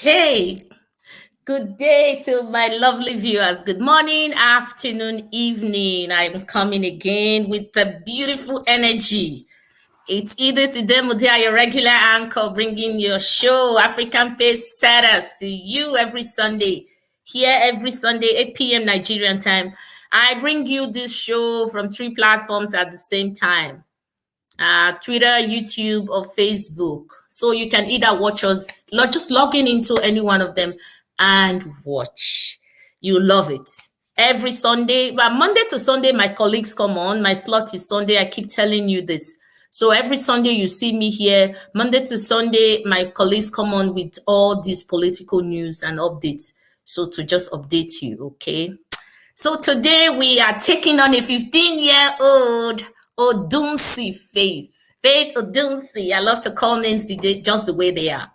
Okay, good day to my lovely viewers. Good morning, afternoon, evening. I'm coming again with the beautiful energy. It's Edith Idemudia, your regular anchor, bringing your show, African Pace Setters, to you every Sunday. Here every Sunday, 8 p.m. Nigerian time. I bring you this show from 3 platforms at the same time. Twitter, YouTube, or Facebook. So you can either watch us, not just logging into any one of them and watch. You love it. Every Sunday, well, Monday to Sunday, my colleagues come on. My slot is Sunday. I keep telling you this. So every Sunday you see me here. Monday to Sunday, my colleagues come on with all these political news and updates. So to just update you, okay? So today we are taking on a 15-year-old Odunsi Faith. Faith Odunsi. I love to call names just the way they are.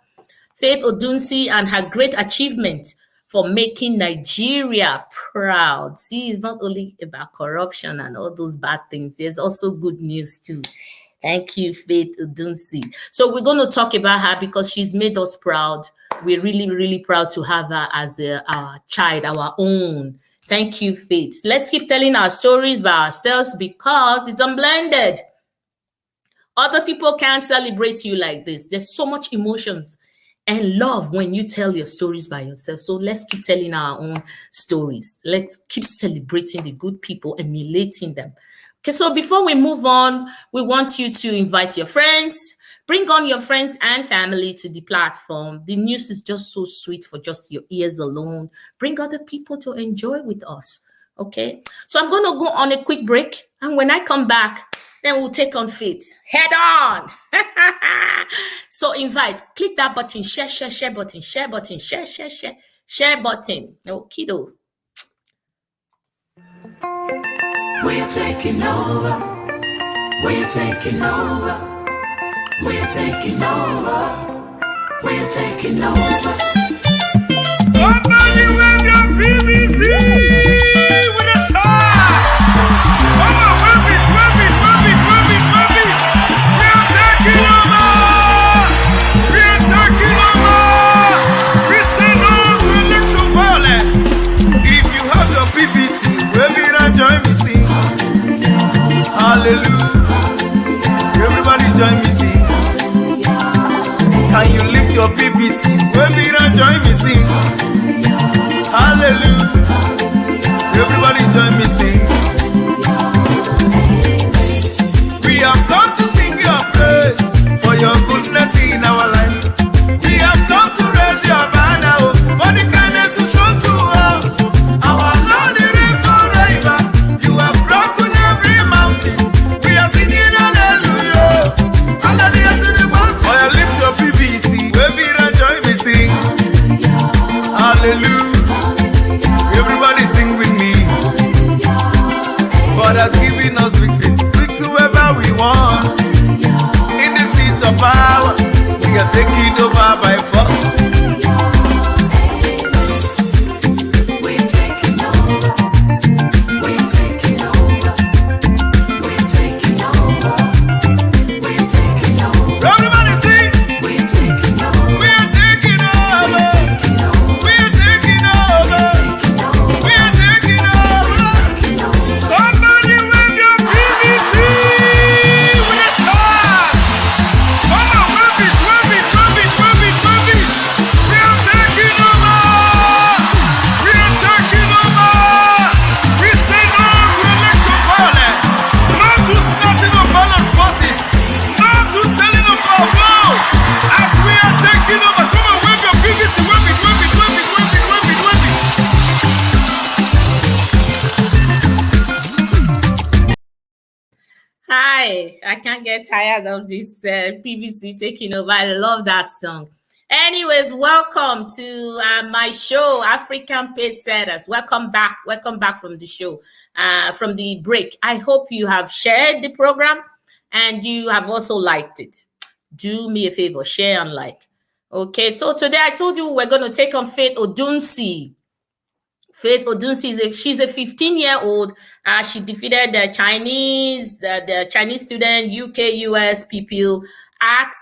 Faith Odunsi and her great achievement for making Nigeria proud. See, it's not only about corruption and all those bad things. There's also good news too. Thank you, Faith Odunsi. So we're going to talk about her because she's made us proud. We're really, really proud to have her as our child, our own. Thank you, Faith. Let's keep telling our stories by ourselves because it's unblended. Other people can't celebrate you like this. There's so much emotions and love when you tell your stories by yourself. So let's keep telling our own stories. Let's keep celebrating the good people, emulating them. Okay, so before we move on, we want you to invite your friends. Bring on your friends and family to the platform. The news is just so sweet for just your ears alone. Bring other people to enjoy with us. Okay, so I'm going to go on a quick break. And when I come back, then we'll take on Faith. Head on. So invite, click that button, share button, share button, share button. Okay, though. We're taking over. We're taking over. We're taking over. We're taking over. Somebody wave your PVC with a sign. Come on, wave it. We're taking over. We're taking over. We say no to election violence. If you have your PVC, wave it and join me sing. Hallelujah. Everybody join me sing. Can you lift your PVC? Wave it and join me sing. Hallelujah. Everybody join me sing. We have come to sing your praise for your goodness in our life. We have come to raise your banner for the kindness you show to us. Our Lord is forever. You have broken every mountain. We are singing hallelujah. Hallelujah to the most. Oh, yeah, lift your PVC. Wave it and join me sing. Hallelujah. Everybody sing with me. God has given us victory. Speak to whoever we want. In the seats of power, we are taking over by force. We're taking over. We're taking over. We're taking over. We're taking over. Everybody sing. We're taking over. We are taking over. We are taking over. We are taking over. Somebody wave your PVC with a sign. Come on, wave it. We are taking over. We are taking over. We say no to election violence. No to snatching of ballot boxes. No to selling of our vote. As we are taking over, come on, wave your PVC. Wave it. Hi, I can't get tired of this PVC taking over. I love that song. Anyways, welcome to my show, African Pace Setters. Welcome back from the show, from the break. I hope you have shared the program and you have also liked it. Do me a favor, share and like. Okay, so today I told you we're going to take on Faith Odunsi. Faith Odunsi she's a 15-year-old. She defeated the Chinese student, UK, US Pupil at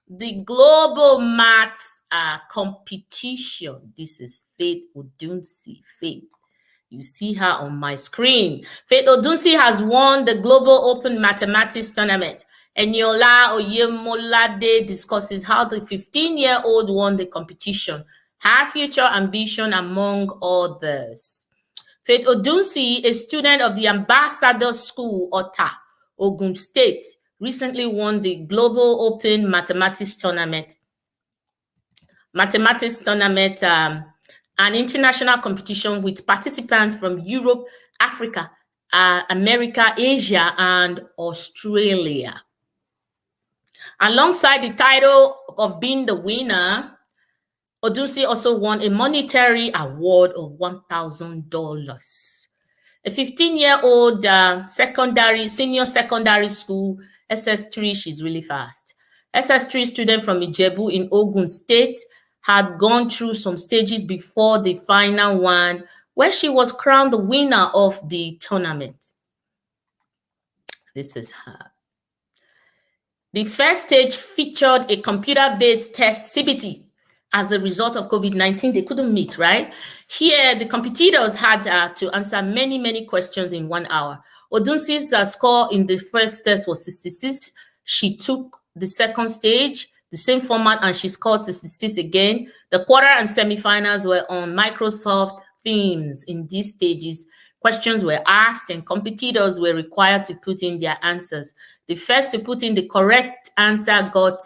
the Global Maths competition. This is Faith Odunsi. Faith. You see her on my screen. Faith Odunsi has won the Global Open Mathematics Tournament. Eniola Oyemolade discusses how the 15-year-old won the competition, her future ambition, among others. Faith Odunsi, a student of the Ambassador School, Ota, Ogun State, recently won the Global Open Mathematics Tournament. An international competition with participants from Europe, Africa, America, Asia, and Australia. Alongside the title of being the winner, Odunsi also won a monetary award of $1,000. A 15-year-old senior secondary school, SS3, she's really fast. SS3 student from Ijebu in Ogun State had gone through some stages before the final one, where she was crowned the winner of the tournament. This is her. The first stage featured a computer-based test, CBT. As a result of COVID-19, they couldn't meet, right? Here, the competitors had to answer many, many questions in 1 hour. Odunsi's score in the first test was 66. She took the second stage, the same format, and she scored 66 again. The quarter and semifinals were on Microsoft themes. In these stages, questions were asked and competitors were required to put in their answers. The first to put in the correct answer got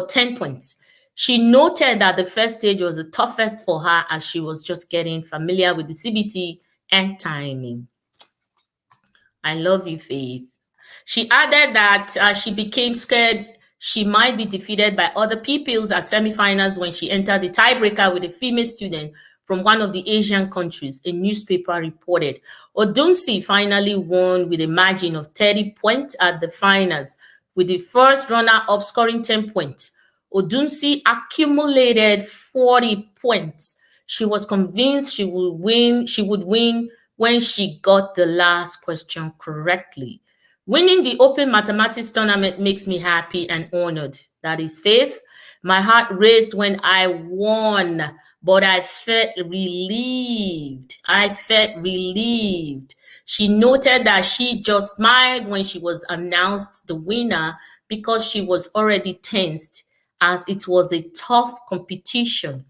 10 points. She noted that the first stage was the toughest for her as she was just getting familiar with the CBT and timing. I love you, Faith. She added that she became scared she might be defeated by other pupils at semifinals when she entered the tiebreaker with a female student from one of the Asian countries, a newspaper reported. Odunsi finally won with a margin of 30 points at the finals, with the first runner-up scoring 10 points. Odunsi accumulated 40 points. She was convinced she would win when she got the last question correctly. Winning the Open Mathematics Tournament makes me happy and honored. That is Faith. My heart raced when I won, but I felt relieved. She noted that she just smiled when she was announced the winner because she was already tensed as it was a tough competition.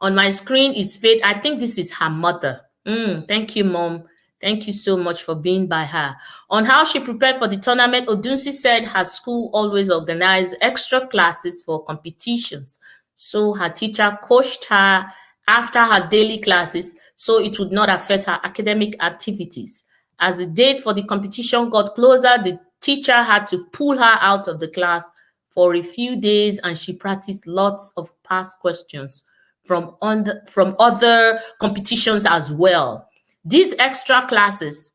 On my screen is Faith. I think this is her mother. Thank you, Mom. Thank you so much for being by her. On how she prepared for the tournament, Odunsi said her school always organized extra classes for competitions. So her teacher coached her after her daily classes so it would not affect her academic activities. As the date for the competition got closer, the teacher had to pull her out of the class for a few days, and she practiced lots of past questions from other competitions as well. These extra classes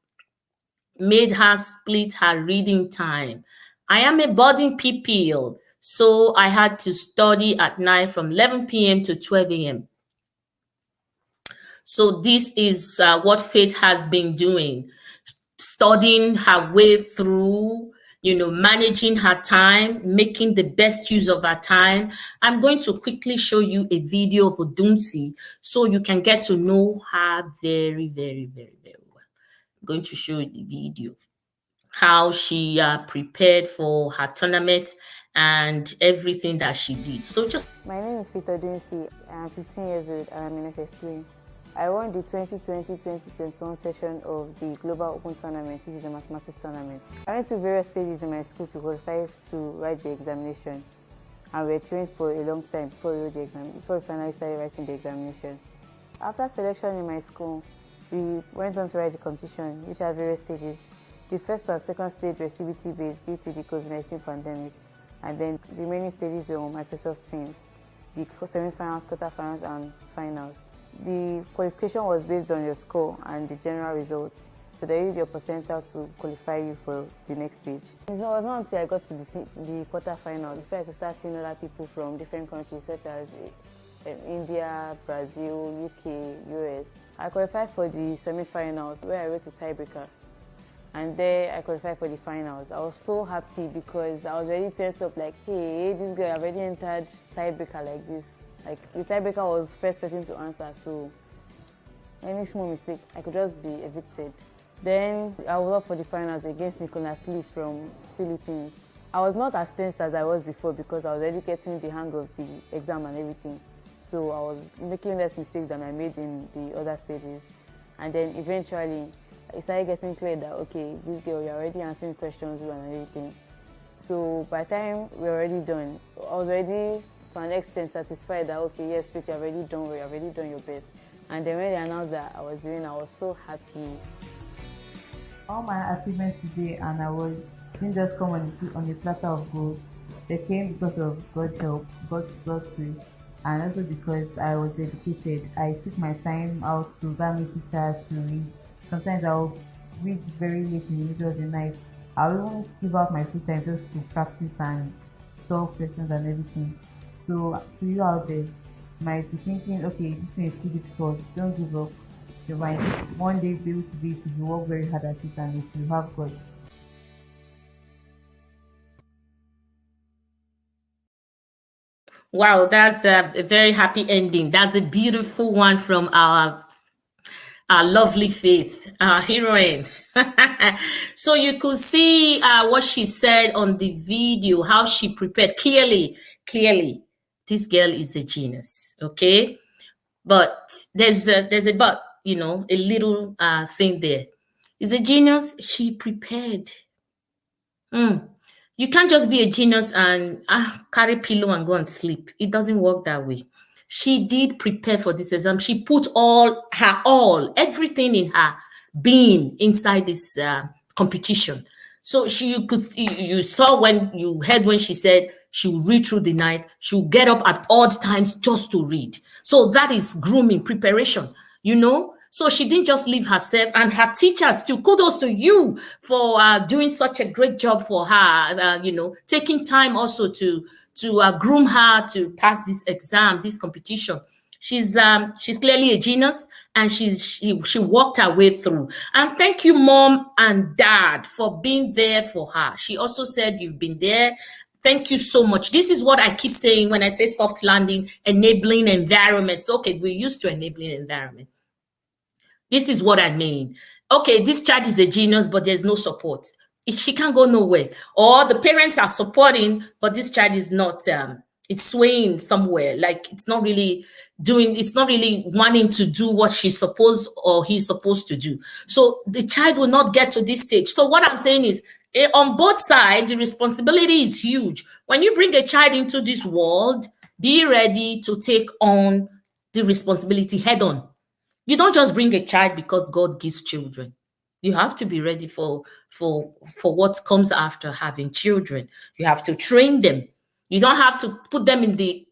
made her split her reading time. I am a boarding pupil, so I had to study at night from 11 p.m. to 12 a.m. So this is what Faith has been doing, studying her way through, managing her time, making the best use of her time. I'm going to quickly show you a video of Odunsi so you can get to know her very, very, very, very well. I'm going to show you the video, how she prepared for her tournament and everything that she did. So just... My name is Faith Odunsi. I'm 15 years old and I'm in SS3. I won the 2020-2021 session of the Global Open Tournament, which is a mathematics tournament. I went to various stages in my school to qualify to write the examination, and we were trained for a long time before we finally started writing the examination. After selection in my school, we went on to write the competition, which had various stages. The first and second stage were CBT based due to the COVID-19 pandemic, and then the remaining stages were on Microsoft Teams, the semi-finals, quarterfinals, and finals. The qualification was based on your score and the general results, so they use your percentile to qualify you for the next stage. It was not until I got to the quarterfinal before I could start seeing other people from different countries such as India, Brazil, UK, US. I qualified for the semi-finals where I wrote a tiebreaker. and there I qualified for the finals. I was so happy because I was already tensed up like, hey, this girl already entered tiebreaker like this. Like the tiebreaker was first person to answer, so any small mistake, I could just be evicted. Then I was up for the finals against Nicholas Lee from Philippines. I was not as tense as I was before because I was already getting the hang of the exam and everything. So I was making less mistakes than I made in the other stages. And then eventually, it started getting clear that, okay, this girl, you're already answering questions well and everything. So by the time we were already done, I was already to an extent satisfied that, okay, yes, Faith, you've already done well, you've already done your best. And then when they announced that I was doing, I was so happy. All my achievements today, and I was didn't just come on a platter of gold. They came because of God's help, God's grace, and also because I was dedicated. I took my time out to go meet teachers to read. Sometimes I'll read very late in the middle of the night. I'll even give out my free time just to practice and solve questions and everything. So to you out there, you might be thinking, okay, this thing is too difficult. Don't give up. You might one day be able to do it if you work very hard at it and if you have God. Wow, that's a very happy ending. That's a beautiful one from our lovely Faith, our heroine. So you could see what she said on the video, how she prepared. Clearly, this girl is a genius. Okay, but there's a but, a little thing there. Is a genius. She prepared. Mm. You can't just be a genius and carry pillow and go and sleep. It doesn't work that way. She did prepare for this exam. She put everything in her being inside this competition. So you saw when you heard when she said she will read through the night. She will get up at odd times just to read. So that is grooming, preparation. So she didn't just leave herself and her teachers too. Kudos to you for doing such a great job for her. Taking time also to groom her to pass this exam, this competition. She's clearly a genius, and she walked her way through. And thank you, mom and dad, for being there for her. She also said you've been there. Thank you so much. This is what I keep saying when I say soft landing, enabling environments. Okay, we're used to enabling environment. This is what I mean. Okay, this child is a genius, but there's no support. She can't go nowhere. Or the parents are supporting, but this child is not, it's swaying somewhere. Like it's not really wanting to do what she's supposed or he's supposed to do. So the child will not get to this stage. So what I'm saying is, on both sides, the responsibility is huge. When you bring a child into this world, be ready to take on the responsibility head on. You don't just bring a child because God gives children. You have to be ready for what comes after having children. You have to train them. You don't have to put them in the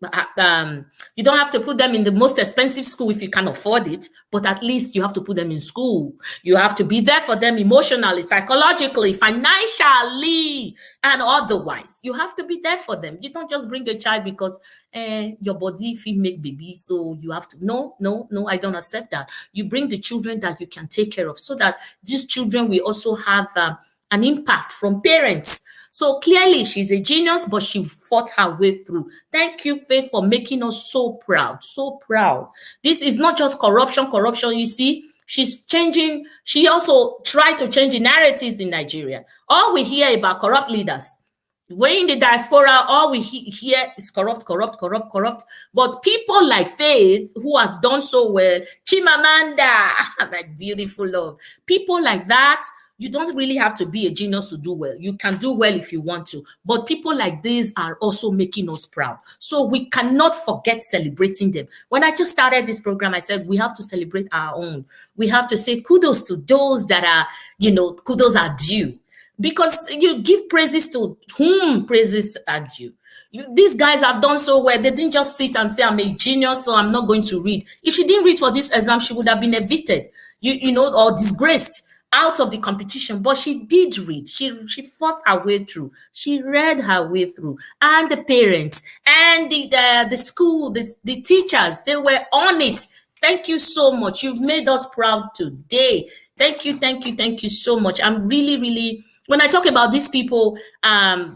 most expensive school if you can afford it, but at least you have to put them in school. You have to be there for them emotionally, psychologically, financially, and otherwise. You have to be there for them. You don't just bring a child because your body if you make baby, so you have to. No, I don't accept that. You bring the children that you can take care of, so that these children will also have an impact from parents. So clearly she's a genius, but she fought her way through. Thank you, Faith, for making us so proud, so proud. This is not just corruption, you see. She's changing. She also tried to change the narratives in Nigeria. All we hear about corrupt leaders. When in the diaspora, all we hear is corrupt. But people like Faith, who has done so well, Chimamanda, that beautiful love. People like that, you don't really have to be a genius to do well. You can do well if you want to. But people like this are also making us proud. So we cannot forget celebrating them. When I just started this program, I said we have to celebrate our own. We have to say kudos to those that are, kudos are due. Because you give praises to whom praises are due. These guys have done so well. They didn't just sit and say, I'm a genius, so I'm not going to read. If she didn't read for this exam, she would have been evicted, or disgraced out of the competition. But she did read. She fought her way through. She read her way through. And the parents and the school, the teachers, they were on it. Thank you so much. You've made us proud today. Thank you so much. I'm really, really, when I talk about these people,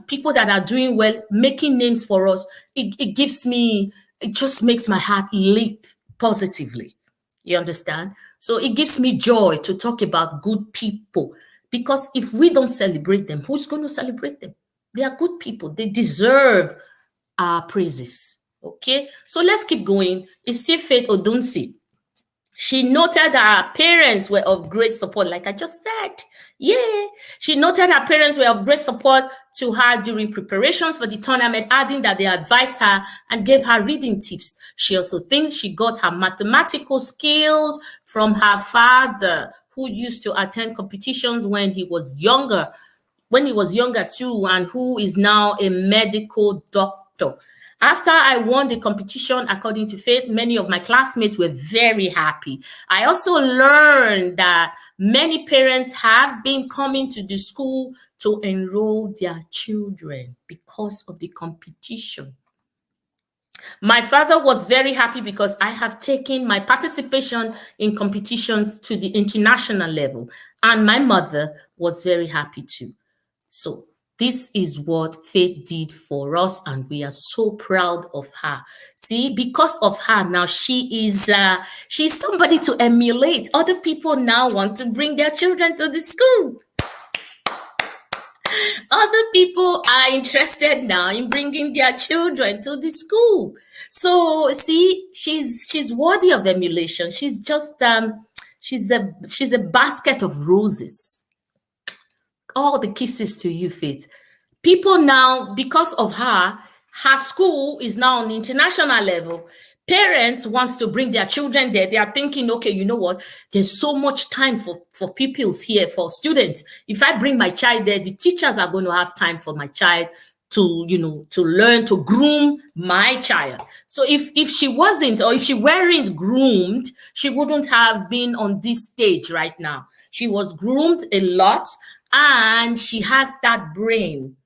people that are doing well, making names for us, it gives me, it just makes my heart leap positively. You understand? So it gives me joy to talk about good people, because if we don't celebrate them, who's going to celebrate them? They are good people. They deserve our praises. Okay, so let's keep going. It's still Faith Odunsi. She noted that her parents were of great support, like I just said. Yeah. She noted her parents were of great support to her during preparations for the tournament, adding that they advised her and gave her reading tips. She also thinks she got her mathematical skills from her father, who used to attend competitions when he was younger too, and who is now a medical doctor. After I won the competition, according to Faith, many of my classmates were very happy. I also learned that many parents have been coming to the school to enroll their children because of the competition. My father was very happy because I have taken my participation in competitions to the international level, and my mother was very happy too. So this is what Faith did for us, and we are so proud of her. See, because of her, now she's somebody to emulate. Other people now want to bring their children to the school. Other people are interested now in bringing their children to the school. So see, she's worthy of emulation. She's just she's a basket of roses. All the kisses to you, Faith. People now, because of her school is now on the international level. Parents wants to bring their children there. They are thinking, okay, you know what? There's so much time for pupils here, for students. If I bring my child there, the teachers are going to have time for my child to, to learn, to groom my child. So if she wasn't, or if she weren't groomed, she wouldn't have been on this stage right now. She was groomed a lot, and she has that brain.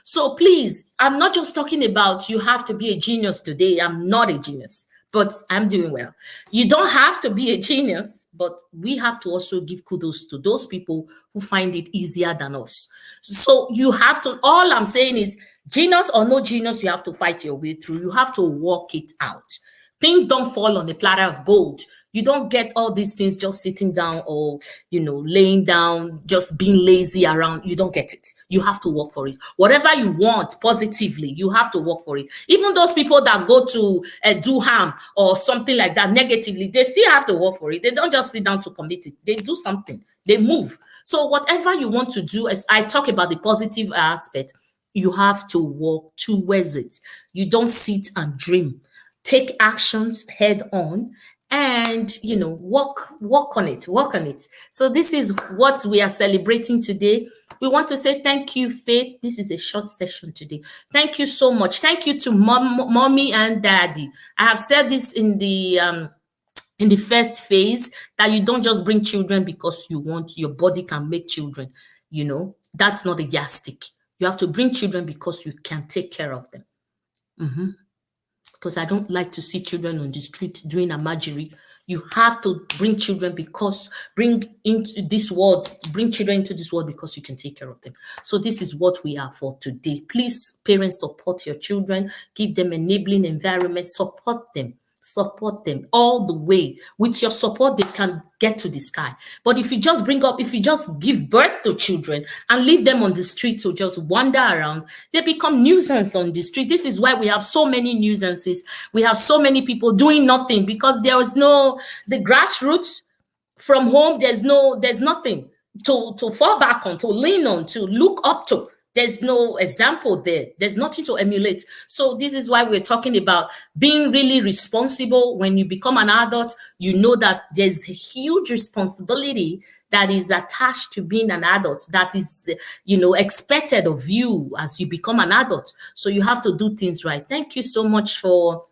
So please, I'm not just talking about you have to be a genius today. I'm not a genius, but I'm doing well. You don't have to be a genius, but we have to also give kudos to those people who find it easier than us. So you have to, all I'm saying is, genius or no genius, you have to fight your way through. You have to work it out. Things don't fall on a platter of gold. You don't get all these things just sitting down, or laying down, just being lazy around. You don't get it. You have to work for it. Whatever you want positively, you have to work for it. Even those people that go to do harm or something like that negatively, they still have to work for it. They don't just sit down to commit it. They do something. They move. So whatever you want to do, as I talk about the positive aspect, you have to work towards it. You don't sit and dream. Take actions head on, and work on it. So this is what we are celebrating today. We want to say thank you, Faith. This is a short session today. Thank you so much. Thank you to mommy and daddy. I have said this in the first phase, that you don't just bring children because you want, your body can make children. That's not a yardstick. You have to bring children because you can take care of them. Because I don't like to see children on the street doing a majery. You have to bring children bring children into this world because you can take care of them. So this is what we are for today. Please, parents, support your children. Give them enabling environment. Support them all the way. With your support, they can get to the sky. But if you just give birth to children and leave them on the street to just wander around, they become nuisance on the street. This is why we have so many nuisances. We have so many people doing nothing, because there is the grassroots from home. There's nothing to fall back on, to lean on, to look up to. There's no example there. There's nothing to emulate. So this is why we're talking about being really responsible. When you become an adult, you know that there's a huge responsibility that is attached to being an adult, that is, expected of you as you become an adult. So you have to do things right. Thank you so much for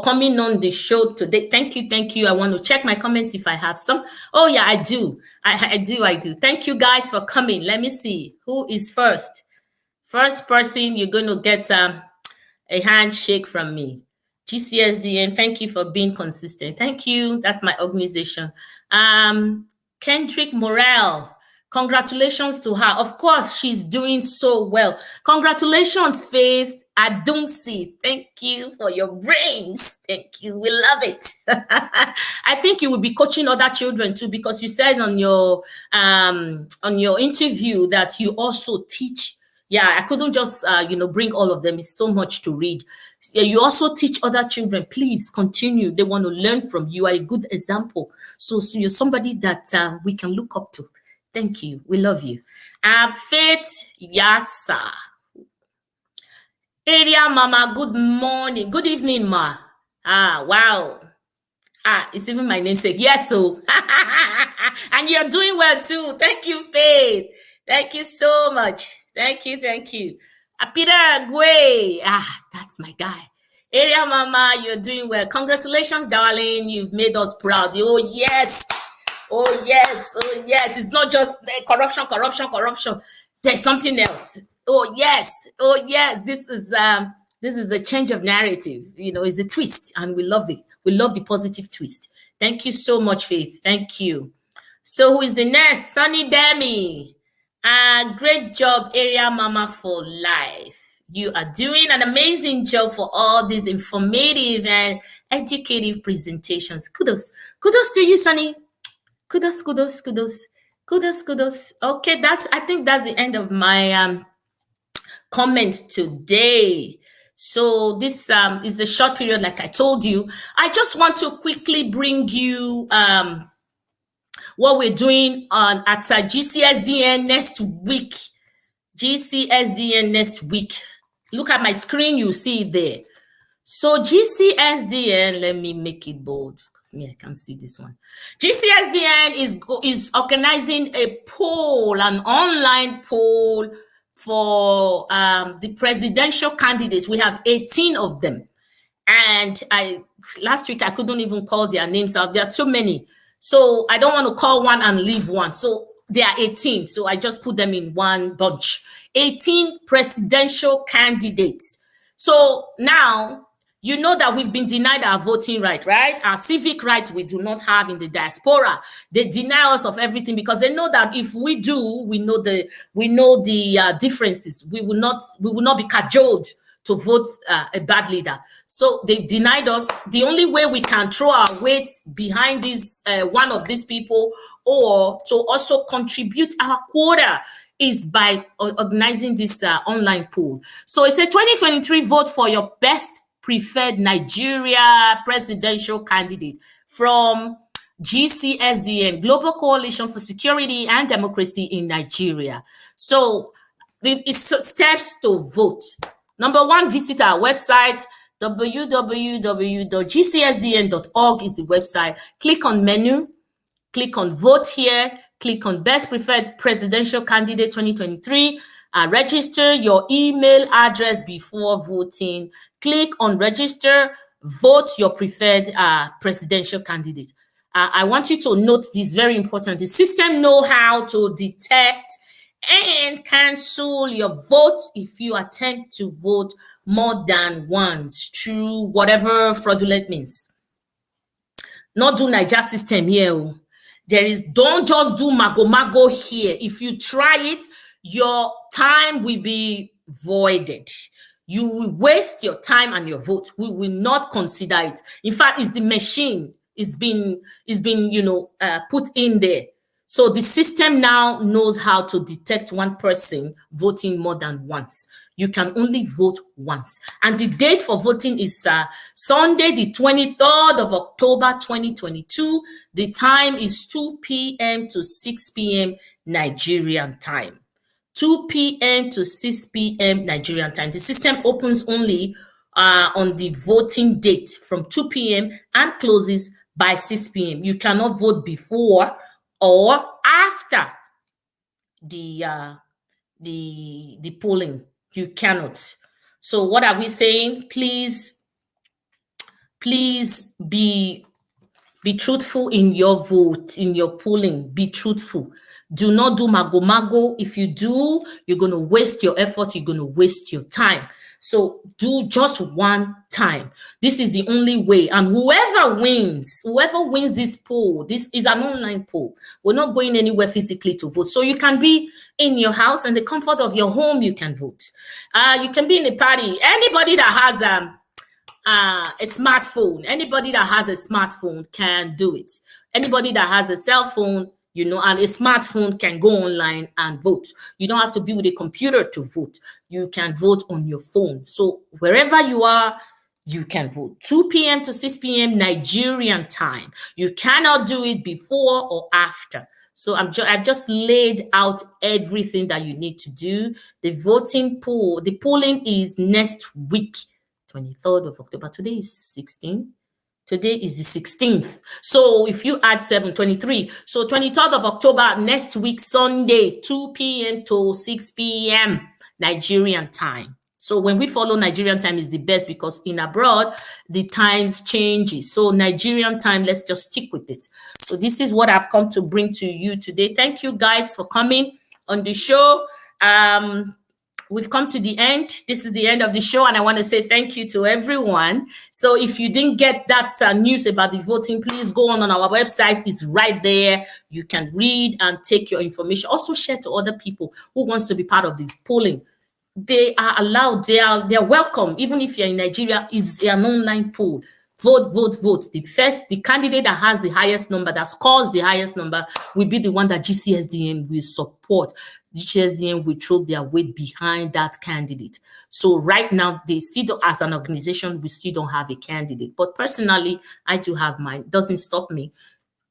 coming on the show today. Thank you. I want to check my comments if I have some. Oh yeah, I do. I do. Thank you guys for coming. Let me see who is first. First person, you're going to get a handshake from me. GCSDN, thank you for being consistent. Thank you. That's my organization. Kendrick Morel, congratulations to her. Of course, she's doing so well. Congratulations, Faith Odunsi. Thank you for your brains. Thank you. We love it. I think you will be coaching other children too, because you said on your interview that you also teach. Yeah, I couldn't just bring all of them. It's so much to read. Yeah, you also teach other children. Please continue. They want to learn from you. You are a good example. So you're somebody that we can look up to. Thank you. We love you. Faith Yasa. Area Mama, good morning. Good evening, Ma. Wow. It's even my namesake. Yes, so. And you're doing well too. Thank you, Faith. Thank you so much. Thank you. Peter Agwe. That's my guy. Area Mama, you're doing well. Congratulations, darling. You've made us proud. Oh, yes. Oh, yes. Oh, yes. It's not just corruption. There's something else. Oh, yes. Oh, yes. This is a change of narrative. It's a twist, and we love it. We love the positive twist. Thank you so much, Faith. Thank you. So who is the next? Sunny Demi. Great job, Area Mama for life. You are doing an amazing job for all these informative and educative presentations. Kudos to you, Sunny. Kudos. Okay, I think that's the end of my comment today. So this is a short period, like I told you. I just want to quickly bring you what we're doing at GCSDN next week. GCSDN next week. Look at my screen, you see it there. So GCSDN, let me make it bold because I can't see this one. GCSDN is organizing a poll, an online poll for the presidential candidates. We have 18 of them. And last week I couldn't even call their names out. There are too many. So I don't want to call one and leave one. So there are 18. So I just put them in one bunch. 18 presidential candidates. So now, you know that we've been denied our voting right? Our civic rights we do not have in the diaspora. They deny us of everything because they know that if we do, we know the differences. We will not be cajoled to vote a bad leader. So they denied us. The only way we can throw our weight behind this one of these people or to also contribute our quota is by organizing this online poll. So it's a 2023 vote for your best preferred Nigeria presidential candidate from GCSDN, Global Coalition for Security and Democracy in Nigeria. So it's steps to vote. Number one, visit our website, www.gcsdn.org is the website. Click on menu, click on vote here, click on best preferred presidential candidate 2023, register your email address before voting, click on register, vote your preferred presidential candidate. I want you to note this, very important. The system know how to detect and cancel your vote if you attempt to vote more than once through whatever fraudulent means. Not do Niger system here. Don't just do mago here. If you try it, your time will be voided. You will waste your time and your vote. We will not consider it. In fact, it's the machine. It's been put in there. So the system now knows how to detect one person voting more than once. You can only vote once. And the date for voting is Sunday, the 23rd of October, 2022. The time is 2 p.m. to 6 p.m. Nigerian time. 2 p.m. to 6 p.m. Nigerian time. The system opens only on the voting date from 2 p.m. and closes by 6 p.m. You cannot vote before or after the polling. You cannot. So what are we saying? Please be truthful in your vote, in your polling. Be truthful. Do not do mago. If you do, you're going to waste your effort. You're going to waste your time. So do just one time. This is the only way. And whoever wins this poll, this is an online poll. We're not going anywhere physically to vote. So you can be in your house and the comfort of your home, you can vote. You can be in a party. Anybody that has a smartphone, anybody that has a smartphone can do it. Anybody that has a cell phone, and a smartphone can go online and vote. You don't have to be with a computer to vote. You can vote on your phone. So wherever you are, you can vote. 2 p.m. to 6 p.m. Nigerian time. You cannot do it before or after. So I've just laid out everything that you need to do. The polling is next week, 23rd of October. Today is 16. Today is the 16th. So if you add 7, 23. So 23rd of October, next week, Sunday, 2 p.m. to 6 p.m. Nigerian time. So when we follow Nigerian time is the best because in abroad, the times changes. So Nigerian time, let's just stick with it. So this is what I've come to bring to you today. Thank you guys for coming on the show. We've come to the end. This is the end of the show, and I want to say thank you to everyone. So if you didn't get that news about the voting, please go on our website. It's right there. You can read and take your information. Also share to other people who wants to be part of the polling. They are allowed. They are welcome. Even if you're in Nigeria, it's an online poll. Vote, vote, vote. The candidate that has the highest number, that scores the highest number, will be the one that GCSDN will support. GCSDN will throw their weight behind that candidate. So right now, they still don't, as an organization, we still don't have a candidate. But personally, I do have mine. Doesn't stop me.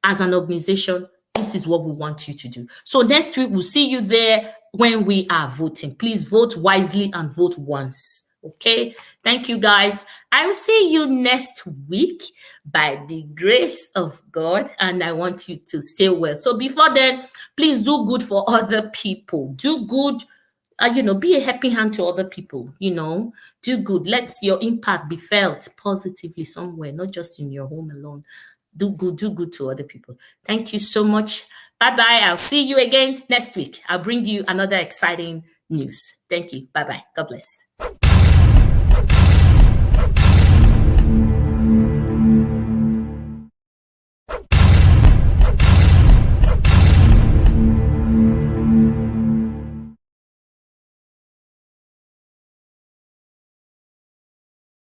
As an organization, this is what we want you to do. So next week, we'll see you there when we are voting. Please vote wisely and vote once. Okay, thank you guys. I will see you next week by the grace of God, and I want you to stay well. So before then, please do good for other people. Do good, be a helping hand to other people. Do good. Let your impact be felt positively somewhere, not just in your home alone. Do good to other people. Thank you so much. Bye-bye. I'll see you again next week. I'll bring you another exciting news. Thank you. Bye-bye. God bless.